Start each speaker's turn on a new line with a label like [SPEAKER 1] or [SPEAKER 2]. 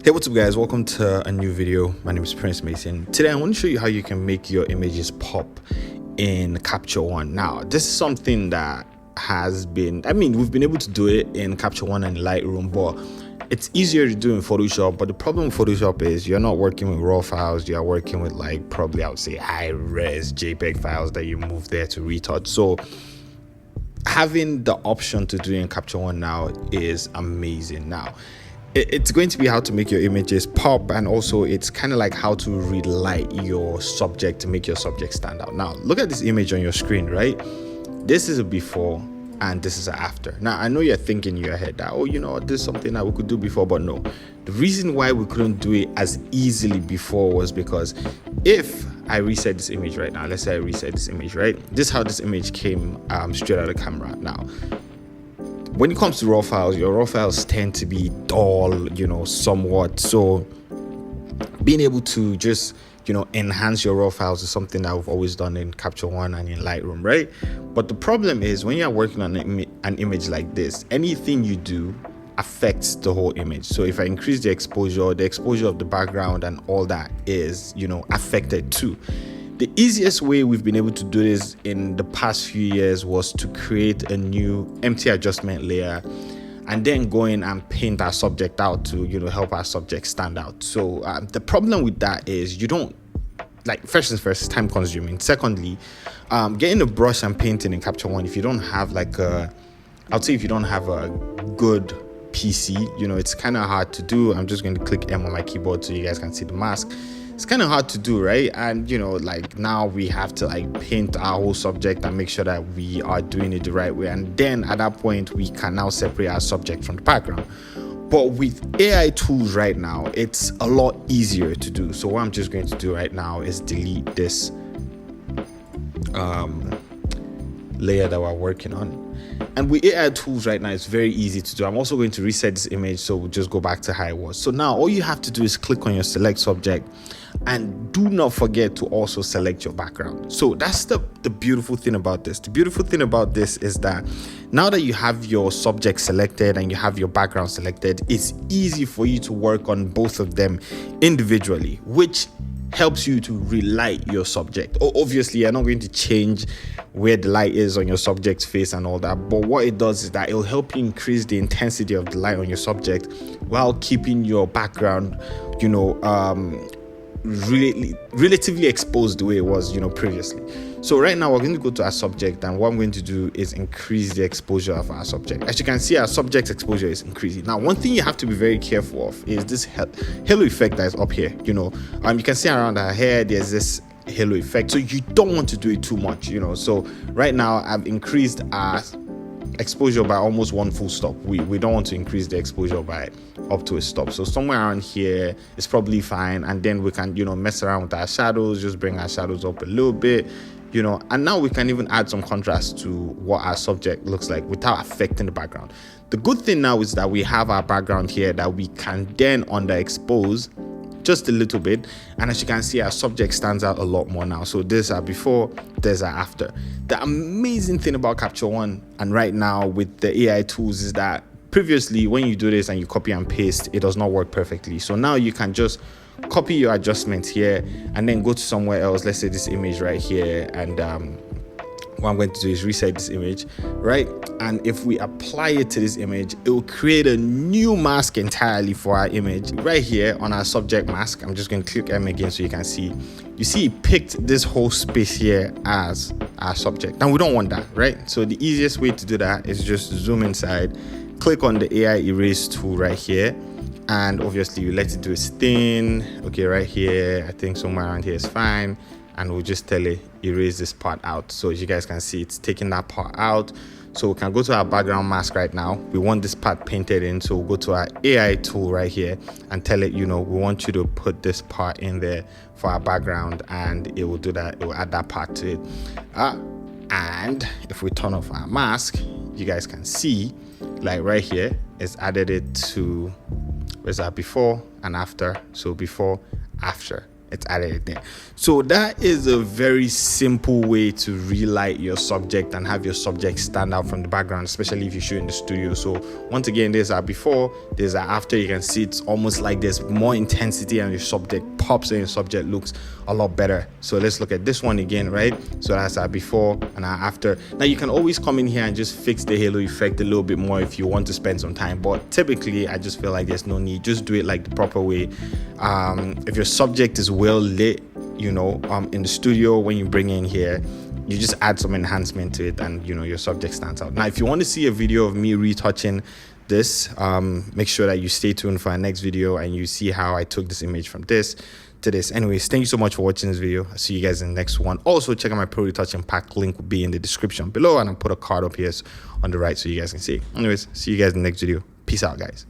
[SPEAKER 1] Hey, what's up guys, welcome to a new video. My name is Prince Mason. Today I want to show you how you can make your images pop in Capture One. Now this is something that we've been able to do it in Capture One and Lightroom, but it's easier to do in Photoshop. But the problem with Photoshop is you're not working with raw files, you're working with probably I would say high res JPEG files that you move there to retouch. So having the option to do it in Capture One now is amazing. Now it's going to be how to make your images pop, and also it's kind of like how to relight your subject to make your subject stand out. Now look at this image on your screen, right? This is a before and this is an after. Now I know you're thinking in your head that, oh, this is something that we could do before, but no. The reason why we couldn't do it as easily before was because if I reset this image right now, let's say I reset this image, right? This is how this image came straight out of the camera. Now when it comes to raw files, your raw files tend to be dull, somewhat. So being able to just, enhance your raw files is something that we've always done in Capture One and in Lightroom, right? But the problem is when you're working on an image like this, anything you do affects the whole image. So if I increase the exposure of the background and all that is, affected too. The easiest way we've been able to do this in the past few years was to create a new empty adjustment layer and then go in and paint our subject out to, help our subject stand out. So the problem with that is you don't, first things first, it's time consuming. Secondly, getting a brush and painting in Capture One, if you don't have if you don't have a good PC, it's kind of hard to do. I'm just going to click M on my keyboard so you guys can see the mask. It's kind of hard to do, right? And now we have to paint our whole subject and make sure that we are doing it the right way, and then at that point we can now separate our subject from the background. But with AI tools right now, it's a lot easier to do. So what I'm just going to do right now is delete this layer that we're working on. And with AI tools right now, it's very easy to do. I'm also going to reset this image, so we'll just go back to how it was. So now all you have to do is click on your select subject, and do not forget to also select your background. So that's the beautiful thing about this. The beautiful thing about this is that now that you have your subject selected and you have your background selected, it's easy for you to work on both of them individually, which helps you to relight your subject. Obviously you're not going to change where the light is on your subject's face and all that, but what it does is that it'll help you increase the intensity of the light on your subject while keeping your background relatively exposed the way it was previously. So right now we're going to go to our subject, and what I'm going to do is increase the exposure of our subject. As you can see, our subject's exposure is increasing. Now one thing you have to be very careful of is this halo effect that is up here. You can see around our hair there's this halo effect, so you don't want to do it too much. So right now I've increased our exposure by almost one full stop. We don't want to increase the exposure by up to a stop, so somewhere around here is probably fine. And then we can mess around with our shadows, just bring our shadows up a little bit, and now we can even add some contrast to what our subject looks like without affecting the background. The good thing now is that we have our background here that we can then underexpose just a little bit, and as you can see, our subject stands out a lot more now. So there's our before, there's our after. The amazing thing about Capture One and right now with the AI tools is that previously when you do this and you copy and paste, it does not work perfectly. So now you can just copy your adjustments here and then go to somewhere else. Let's say this image right here, and what I'm going to do is reset this image, right? And if we apply it to this image, it will create a new mask entirely for our image. Right here on our subject mask, I'm just going to click M again so you can see. You see it picked this whole space here as our subject. Now we don't want that, right? So the easiest way to do that is just zoom inside, click on the AI erase tool right here, and obviously you let it do its thing. Okay, right here, I think somewhere around here is fine. And we'll just tell it erase this part out. So as you guys can see, it's taking that part out. So we can go to our background mask right now. We want this part painted in, so we'll go to our AI tool right here and tell it, we want you to put this part in there for our background, and it will do that. It will add that part to it. And if we turn off our mask, you guys can see, right here, it's added it to, where's our before and after. So before, after. it's added it there. So that is a very simple way to relight your subject and have your subject stand out from the background, especially if you shoot in the studio. So once again, there's our before, there's our after. You can see it's almost like there's more intensity and your subject pops and your subject looks a lot better. So let's look at this one again, right? So that's our before and our after. Now you can always come in here and just fix the halo effect a little bit more if you want to spend some time, but typically I just feel like there's no need. Just do it like the proper way. If your subject is well lit, you know, in the studio, when you bring in here, you just add some enhancement to it and, you know, your subject stands out. Now if you want to see a video of me retouching this, make sure that you stay tuned for our next video and you see how I took this image from this to this. Anyways, thank you so much for watching this video. I'll see you guys in the next one. Also check out my pro retouching pack, link will be in the description below, and I'll put a card up here on the right so you guys can see. Anyways, see you guys in the next video. Peace out, guys.